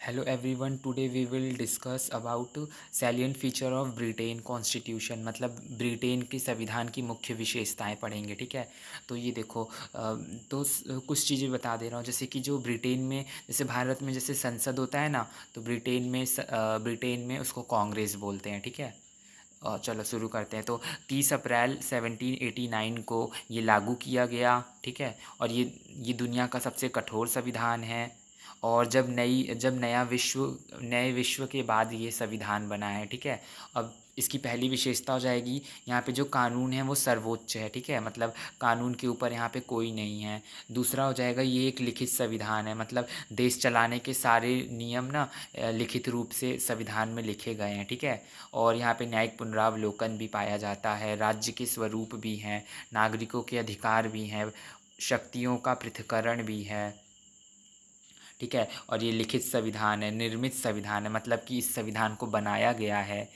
Hello everyone, today we will discuss about salient feature of Britain constitution. मतलब Britain के संविधान की मुख्य विशेषताएं पढ़ेंगे। ठीक है, तो ये देखो कुछ चीज़ें बता दे रहा हूँ। जैसे कि जो ब्रिटेन में, जैसे भारत में जैसे संसद होता है ना, तो ब्रिटेन में उसको कांग्रेस बोलते हैं। ठीक है, और चलो शुरू करते हैं। तो 30 अप्रैल 1789 को ये लागू किया गया। ठीक है, और ये दुनिया का सबसे कठोर संविधान है। और जब नए विश्व के बाद ये संविधान बना है। ठीक है, अब इसकी पहली विशेषता हो जाएगी, यहाँ पे जो कानून है वो सर्वोच्च है। ठीक है, मतलब कानून के ऊपर यहाँ पे कोई नहीं है। दूसरा हो जाएगा, ये एक लिखित संविधान है। मतलब देश चलाने के सारे नियम ना लिखित रूप से संविधान में लिखे गए हैं। ठीक है, और यहाँ पे न्यायिक पुनरावलोकन भी पाया जाता है, राज्य के स्वरूप भी हैं, नागरिकों के अधिकार भी हैं, शक्तियों का पृथक्करण भी है। ठीक है, और ये लिखित संविधान है, निर्मित संविधान है, मतलब कि इस संविधान को बनाया गया है।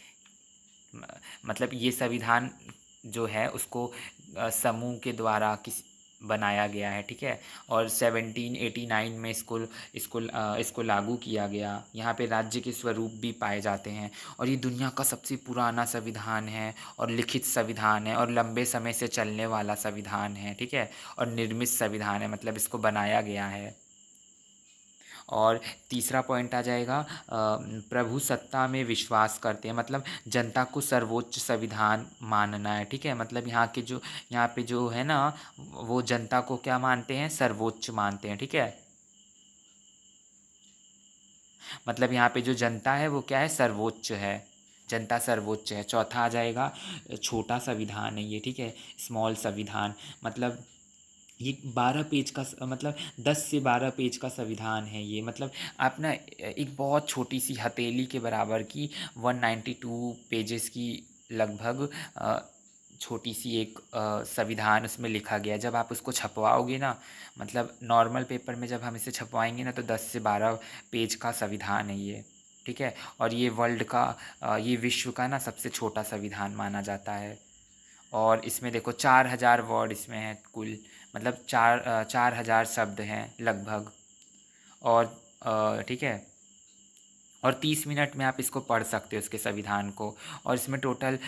मतलब ये संविधान जो है उसको समूह के द्वारा बनाया गया है। ठीक है, और 1789 में इसको लागू किया गया। यहाँ पे राज्य के स्वरूप भी पाए जाते हैं, और ये दुनिया का सबसे पुराना संविधान है, और लिखित संविधान है, और लंबे समय से चलने वाला संविधान है। ठीक है, और निर्मित संविधान है, मतलब इसको बनाया गया है। और तीसरा पॉइंट आ जाएगा, प्रभु सत्ता में विश्वास करते हैं, मतलब जनता को सर्वोच्च संविधान मानना है। ठीक है, मतलब यहाँ पे जो है ना, वो जनता को क्या मानते हैं, सर्वोच्च मानते हैं। ठीक है, मतलब यहाँ पे जो जनता है वो क्या है, सर्वोच्च है, जनता सर्वोच्च है। चौथा आ जाएगा, छोटा संविधान है ये। ठीक है, स्मॉल संविधान, मतलब ये 12 पेज का मतलब 10 से 12 पेज का संविधान है ये। मतलब आप ना एक बहुत छोटी सी हथेली के बराबर की 192 पेजेस की लगभग छोटी सी एक संविधान उसमें लिखा गया है। जब आप उसको छपवाओगे ना, मतलब नॉर्मल पेपर में जब हम इसे छपवाएंगे ना, तो 10 से 12 पेज का संविधान है ये। ठीक है, और ये विश्व का ना सबसे छोटा संविधान माना जाता है। और इसमें देखो 4000 वर्ड इसमें हैं कुल, मतलब 4000 शब्द हैं लगभग। और ठीक है, और 30 मिनट में आप इसको पढ़ सकते हो, इसके संविधान को। और इसमें टोटल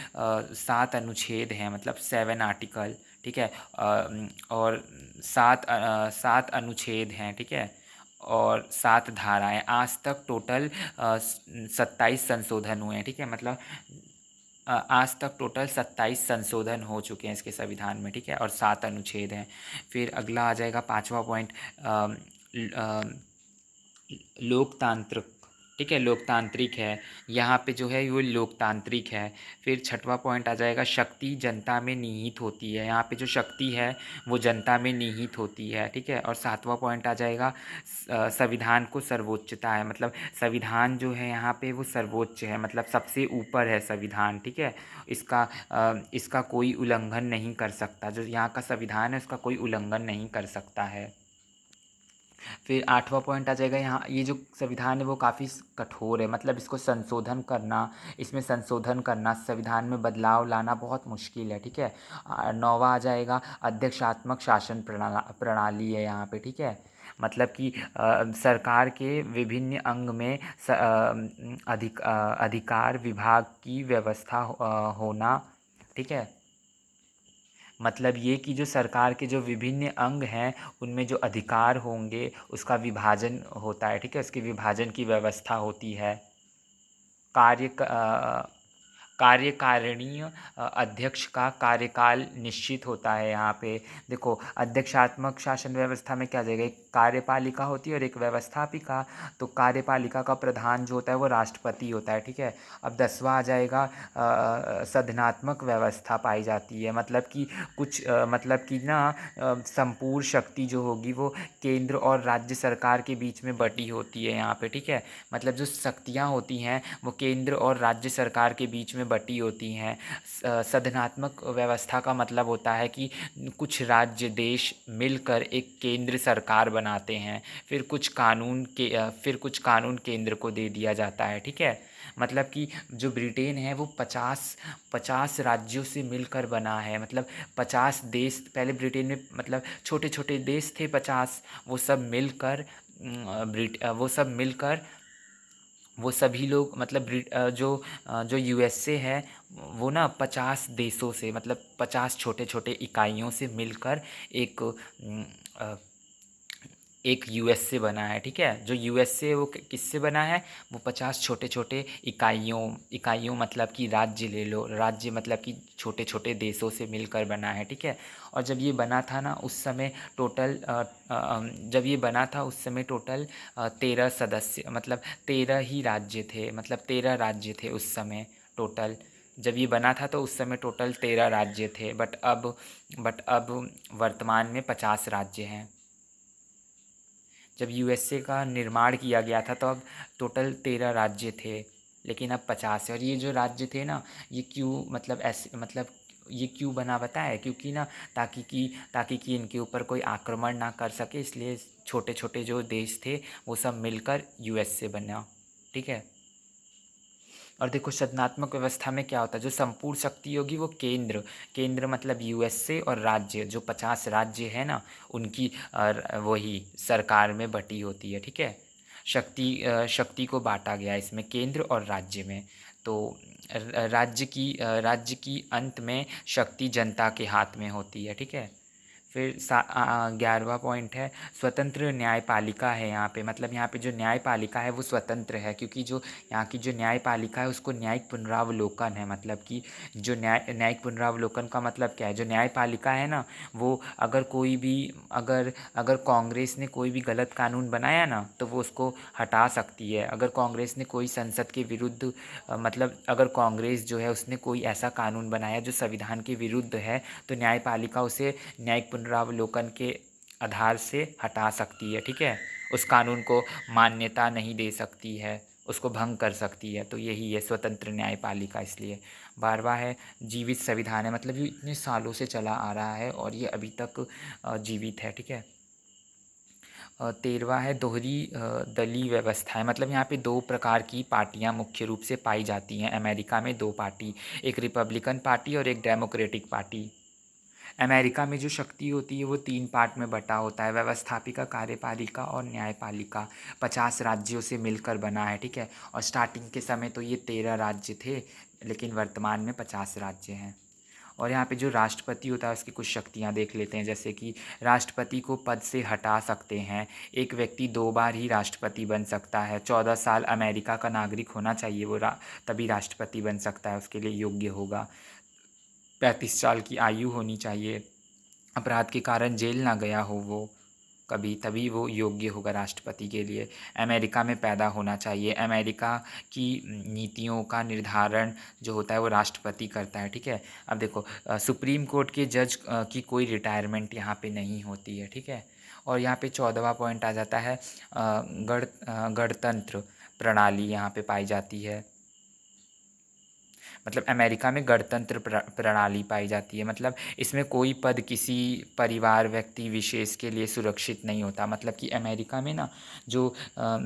7 अनुच्छेद हैं, मतलब 7 आर्टिकल। ठीक है, और 7 अनुच्छेद हैं। ठीक है, और 7 धाराएं। आज तक टोटल 27 संशोधन हुए हैं। ठीक है, मतलब आज तक टोटल 27 संशोधन हो चुके हैं इसके संविधान में। ठीक है, और 7 अनुच्छेद हैं। फिर अगला आ जाएगा पांचवा पॉइंट, लोकतांत्रिक। ठीक है, लोकतांत्रिक है, यहाँ पे जो है वो लोकतांत्रिक है। फिर छठवां पॉइंट आ जाएगा, शक्ति जनता में निहित होती है। यहाँ पे जो शक्ति है वो जनता में निहित होती है। ठीक है, और सातवां पॉइंट आ जाएगा, संविधान को सर्वोच्चता है। मतलब संविधान जो है यहाँ पे वो सर्वोच्च है, मतलब सबसे ऊपर है संविधान। ठीक है, इसका कोई उल्लंघन नहीं कर सकता, जो यहाँ का संविधान है उसका कोई उल्लंघन नहीं कर सकता है। फिर आठवां पॉइंट आ जाएगा, यहाँ ये जो संविधान है वो काफ़ी कठोर है, मतलब इसमें संशोधन करना, संविधान में बदलाव लाना बहुत मुश्किल है। ठीक है, नौवां आ जाएगा, अध्यक्षात्मक शासन प्रणाली है यहाँ पे। ठीक है, मतलब कि सरकार के विभिन्न अंग में अधिकार विभाग की व्यवस्था होना। ठीक है, मतलब ये कि जो सरकार के जो विभिन्न अंग हैं उनमें जो अधिकार होंगे उसका विभाजन होता है। ठीक है, उसके विभाजन की व्यवस्था होती है। कार्य कार्यकारिणी अध्यक्ष का कार्यकाल निश्चित होता है यहाँ पे। देखो, अध्यक्षात्मक शासन व्यवस्था में क्या हो जाएगा, एक कार्यपालिका होती है और एक व्यवस्थापिका। तो कार्यपालिका का प्रधान जो होता है वो राष्ट्रपति होता है। ठीक है, अब 10वां आ जाएगा, सदनात्मक व्यवस्था पाई जाती है। मतलब कि मतलब कि ना संपूर्ण शक्ति जो होगी वो केंद्र और राज्य सरकार के बीच में बटी होती है यहाँ पे। ठीक है, मतलब जो शक्तियाँ होती हैं वो केंद्र और राज्य सरकार के बीच में बटी होती हैं। सदनात्मक व्यवस्था का मतलब होता है कि कुछ राज्य देश मिलकर एक केंद्र सरकार बनाते हैं, फिर कुछ कानून केंद्र को दे दिया जाता है। ठीक है, मतलब कि जो ब्रिटेन है वो 50 राज्यों से मिलकर बना है। मतलब 50 देश पहले ब्रिटेन में, मतलब छोटे छोटे देश थे 50, वो सब मिलकर वो सभी लोग मतलब जो यूएसए है वो ना 50 देशों से मतलब 50 छोटे छोटे इकाइयों से मिलकर एक अ, एक यूएसए बना है, ठीक है। जो यूएसए वो किससे बना है, वो 50 छोटे छोटे इकाइयों मतलब कि राज्य ले लो, राज्य मतलब कि छोटे छोटे देशों से मिलकर बना है, ठीक है। और जब ये बना था ना उस समय टोटल जब ये बना था उस समय टोटल 13 सदस्य मतलब 13 ही राज्य थे, मतलब 13 राज्य थे उस समय टोटल। जब ये बना था तो उस समय टोटल 13 राज्य थे, बट अब वर्तमान में 50 राज्य हैं। जब यूएसए का निर्माण किया गया था तो अब टोटल 13 राज्य थे, लेकिन अब 50 है। और ये जो राज्य थे ना, ये क्यों मतलब ऐसे मतलब ये क्यों बना पता है, क्योंकि ना ताकि कि इनके ऊपर कोई आक्रमण ना कर सके, इसलिए छोटे छोटे जो देश थे वो सब मिलकर यूएसए बना, ठीक है। और देखो संघात्मक व्यवस्था में क्या होता है, जो संपूर्ण शक्ति होगी वो केंद्र केंद्र मतलब यूएसए, और राज्य जो 50 राज्य है ना उनकी वही सरकार में बटी होती है, ठीक है। शक्ति को बांटा गया है इसमें केंद्र और राज्य में। तो राज्य की अंत में शक्ति जनता के हाथ में होती है, ठीक है। फिर 11वां पॉइंट है स्वतंत्र न्यायपालिका है यहाँ पे, मतलब यहाँ पे जो न्यायपालिका है वो स्वतंत्र है, क्योंकि जो यहाँ की जो न्यायपालिका है उसको न्यायिक पुनरावलोकन है, मतलब कि जो न्यायिक पुनरावलोकन का मतलब क्या है, जो न्यायपालिका है ना वो अगर कोई भी अगर अगर कांग्रेस ने कोई भी गलत कानून बनाया ना तो वो उसको हटा सकती है। अगर कांग्रेस ने कोई संसद के विरुद्ध मतलब अगर कांग्रेस जो है उसने कोई ऐसा कानून बनाया जो संविधान के विरुद्ध है, तो न्यायपालिका उसे न्यायिक पुनरावलोकन के आधार से हटा सकती है, ठीक है। उस कानून को मान्यता नहीं दे सकती है, उसको भंग कर सकती है। तो यही है स्वतंत्र न्यायपालिका। इसलिए 12वां है जीवित संविधान है, मतलब ये इतने सालों से चला आ रहा है और ये अभी तक जीवित है, ठीक है। 13वां है दोहरी दलीय व्यवस्था है, मतलब यहाँ पे दो प्रकार की पार्टियाँ मुख्य रूप से पाई जाती हैं अमेरिका में, दो पार्टी, एक रिपब्लिकन पार्टी और एक डेमोक्रेटिक पार्टी। अमेरिका में जो शक्ति होती है वो 3 पार्ट में बटा होता है, व्यवस्थापिका, कार्यपालिका और न्यायपालिका। 50 राज्यों से मिलकर बना है, ठीक है। और स्टार्टिंग के समय तो ये 13 राज्य थे, लेकिन वर्तमान में 50 राज्य हैं। और यहाँ पे जो राष्ट्रपति होता है उसकी कुछ शक्तियाँ देख लेते हैं, जैसे कि राष्ट्रपति को पद से हटा सकते हैं, एक व्यक्ति 2 बार ही राष्ट्रपति बन सकता है, 14 साल अमेरिका का नागरिक होना चाहिए वो तभी राष्ट्रपति बन सकता है, उसके लिए योग्य होगा। 35 साल की आयु होनी चाहिए, अपराध के कारण जेल ना गया हो वो कभी, तभी वो योग्य होगा राष्ट्रपति के लिए। अमेरिका में पैदा होना चाहिए, अमेरिका की नीतियों का निर्धारण जो होता है वो राष्ट्रपति करता है, ठीक है। अब देखो सुप्रीम कोर्ट के जज की कोई रिटायरमेंट यहाँ पे नहीं होती है, ठीक है। और यहाँ पे 14वां पॉइंट आ जाता है गणतंत्र प्रणाली यहाँ पे पाई जाती है, मतलब अमेरिका में गणतंत्र प्रणाली पाई जाती है, मतलब इसमें कोई पद किसी परिवार व्यक्ति विशेष के लिए सुरक्षित नहीं होता, मतलब कि अमेरिका में ना जो अ,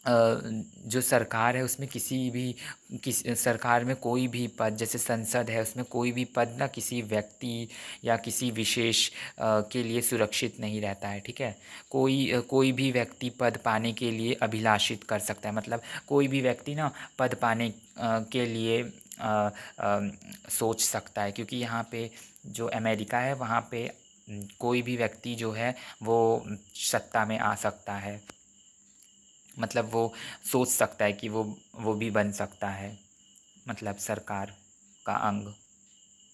जो सरकार है उसमें किस सरकार में कोई भी पद, जैसे संसद है उसमें कोई भी पद ना किसी व्यक्ति या किसी विशेष के लिए सुरक्षित नहीं रहता है, ठीक है। कोई भी व्यक्ति पद पाने के लिए अभिलाषित कर सकता है, मतलब कोई भी व्यक्ति ना पद पाने के लिए सोच सकता है, क्योंकि यहाँ पे जो अमेरिका है वहाँ पे कोई भी व्यक्ति जो है वो सत्ता में आ सकता है, मतलब वो सोच सकता है कि वो भी बन सकता है, मतलब सरकार का अंग,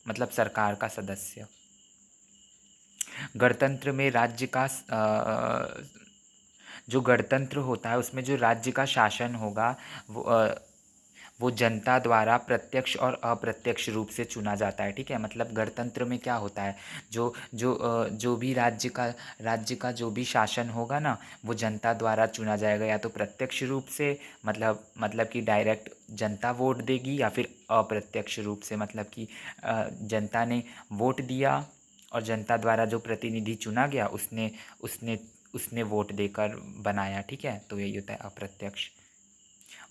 मतलब सरकार का सदस्य। गणतंत्र में राज्य का जो गणतंत्र होता है उसमें जो राज्य का शासन होगा वो वो जनता द्वारा प्रत्यक्ष और अप्रत्यक्ष रूप से चुना जाता है, ठीक है। मतलब गणतंत्र में क्या होता है, जो भी राज्य का जो भी शासन होगा ना वो जनता द्वारा चुना जाएगा, या तो प्रत्यक्ष रूप से मतलब कि डायरेक्ट जनता वोट देगी, या फिर अप्रत्यक्ष रूप से मतलब कि जनता ने वोट दिया और जनता द्वारा जो प्रतिनिधि चुना गया उसने उसने उसने वोट देकर बनाया, ठीक है। तो यही होता है अप्रत्यक्ष।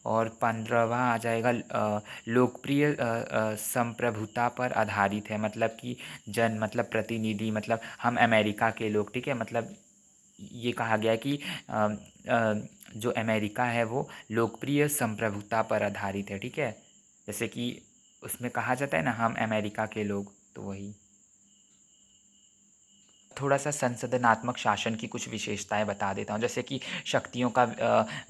और 15वां आ जाएगा लोकप्रिय संप्रभुता पर आधारित है, मतलब कि जन मतलब प्रतिनिधि, मतलब हम अमेरिका के लोग, ठीक है। मतलब ये कहा गया है कि जो अमेरिका है वो लोकप्रिय संप्रभुता पर आधारित है, ठीक है। जैसे कि उसमें कहा जाता है ना, हम अमेरिका के लोग, तो वही। थोड़ा सा संसदनात्मक शासन की कुछ विशेषताएं बता देता हूँ। जैसे कि शक्तियों का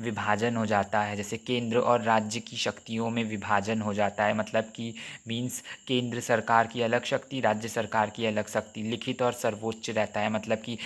विभाजन हो जाता है, जैसे केंद्र और राज्य की शक्तियों में विभाजन हो जाता है। मतलब कि मीन्स केंद्र सरकार की अलग शक्ति, राज्य सरकार की अलग शक्ति, लिखित और सर्वोच्च रहता है। मतलब कि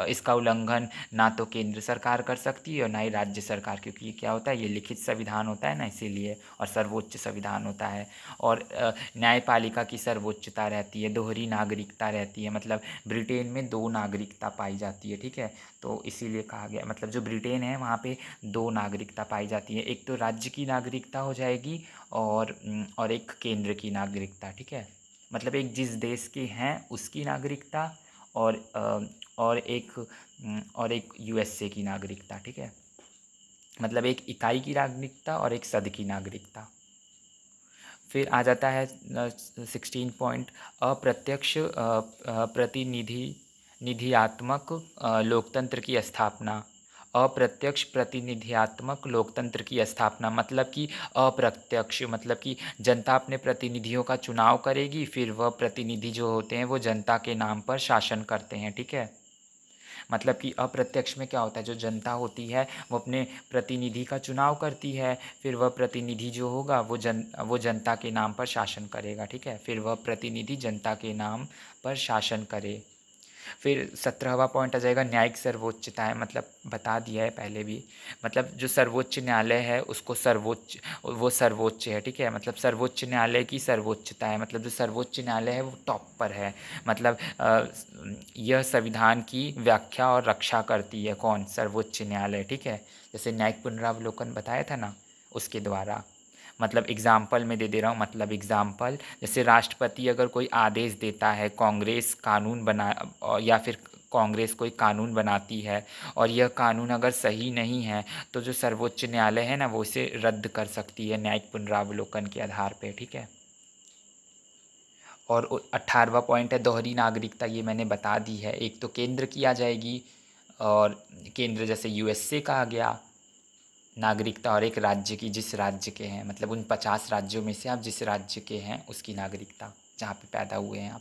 इसका उल्लंघन ना तो केंद्र सरकार कर सकती है और ना ही राज्य सरकार, क्योंकि ये क्या होता है, ये लिखित संविधान होता है ना, इसीलिए, और सर्वोच्च संविधान होता है। और न्यायपालिका की सर्वोच्चता रहती है, दोहरी नागरिकता रहती है। मतलब ब्रिटेन में दो नागरिकता पाई जाती है, ठीक है। तो इसीलिए कहा गया, मतलब जो ब्रिटेन है वहाँ पे दो नागरिकता पाई जाती है, एक तो राज्य की नागरिकता हो जाएगी और एक केंद्र की नागरिकता, ठीक है। मतलब एक जिस देश के हैं उसकी नागरिकता, और और एक यूएसए की नागरिकता, ठीक है। मतलब एक इकाई की नागरिकता और एक सद की नागरिकता। फिर आ जाता है 16 पॉइंट, अप्रत्यक्ष प्रतिनिधि निधियात्मक लोकतंत्र की स्थापना। अप्रत्यक्ष प्रतिनिधियात्मक लोकतंत्र की स्थापना मतलब कि अप्रत्यक्ष, मतलब कि जनता अपने प्रतिनिधियों का चुनाव करेगी, फिर वह प्रतिनिधि जो होते हैं वो जनता के नाम पर शासन करते हैं, ठीक है। मतलब कि अप्रत्यक्ष में क्या होता है, जो जनता होती है वो अपने प्रतिनिधि का चुनाव करती है, फिर वह प्रतिनिधि जो होगा वो जनता के नाम पर शासन करेगा, ठीक है। फिर वह प्रतिनिधि जनता के नाम पर शासन करे। फिर 17वां पॉइंट आ जाएगा न्यायिक सर्वोच्चता है। मतलब बता दिया है पहले भी, मतलब जो सर्वोच्च न्यायालय है उसको सर्वोच्च है, ठीक है। मतलब सर्वोच्च न्यायालय की सर्वोच्चता है, मतलब जो सर्वोच्च न्यायालय है वो टॉप पर है। मतलब यह संविधान की व्याख्या और रक्षा करती है, कौन, सर्वोच्च न्यायालय, ठीक है। जैसे न्यायिक पुनरावलोकन बताया था ना, उसके द्वारा। मतलब एग्ज़ाम्पल में दे दे रहा हूँ, मतलब एग्ज़ाम्पल, जैसे राष्ट्रपति अगर कोई आदेश देता है, कांग्रेस कानून या फिर कांग्रेस कोई कानून बनाती है और यह कानून अगर सही नहीं है तो जो सर्वोच्च न्यायालय है ना वो इसे रद्द कर सकती है न्यायिक पुनरावलोकन के आधार पे, ठीक है। और 18वां पॉइंट है दोहरी नागरिकता, ये मैंने बता दी है। एक तो केंद्र की आ जाएगी, और केंद्र जैसे यूएसए का आ गया नागरिकता, और एक राज्य की, जिस राज्य के हैं, मतलब उन 50 राज्यों में से आप जिस राज्य के हैं उसकी नागरिकता, जहाँ पे पैदा हुए हैं आप।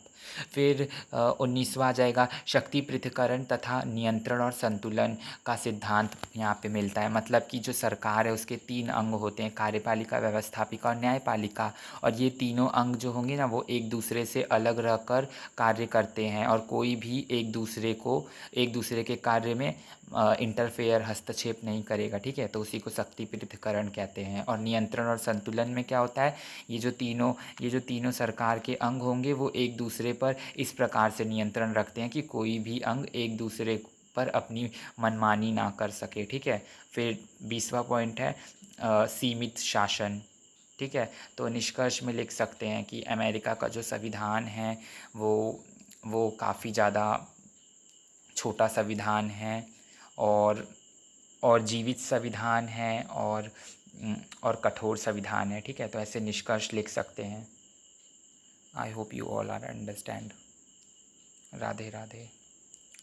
फिर 19वां आ जाएगा शक्ति पृथक्करण तथा नियंत्रण और संतुलन का सिद्धांत यहाँ पे मिलता है। मतलब कि जो सरकार है उसके 3 अंग होते हैं, कार्यपालिका, व्यवस्थापिका और न्यायपालिका। और ये तीनों अंग जो होंगे ना वो एक दूसरे से अलग रहकर कार्य करते हैं, और कोई भी एक दूसरे के कार्य में इंटरफेयर, हस्तक्षेप नहीं करेगा, ठीक है। तो उसी को शक्ति पृथक्करण कहते हैं। और नियंत्रण और संतुलन में क्या होता है, ये जो तीनों सरकार के अंग होंगे वो एक दूसरे पर इस प्रकार से नियंत्रण रखते हैं कि कोई भी अंग एक दूसरे पर अपनी मनमानी ना कर सके, ठीक है। फिर 20वां पॉइंट है सीमित शासन, ठीक है। तो निष्कर्ष में लिख सकते हैं कि अमेरिका का जो संविधान है वो काफ़ी ज़्यादा छोटा संविधान है, और जीवित संविधान है, और कठोर संविधान है, ठीक है। तो ऐसे निष्कर्ष लिख सकते हैं। I hope you all are understand. Radhe Radhe.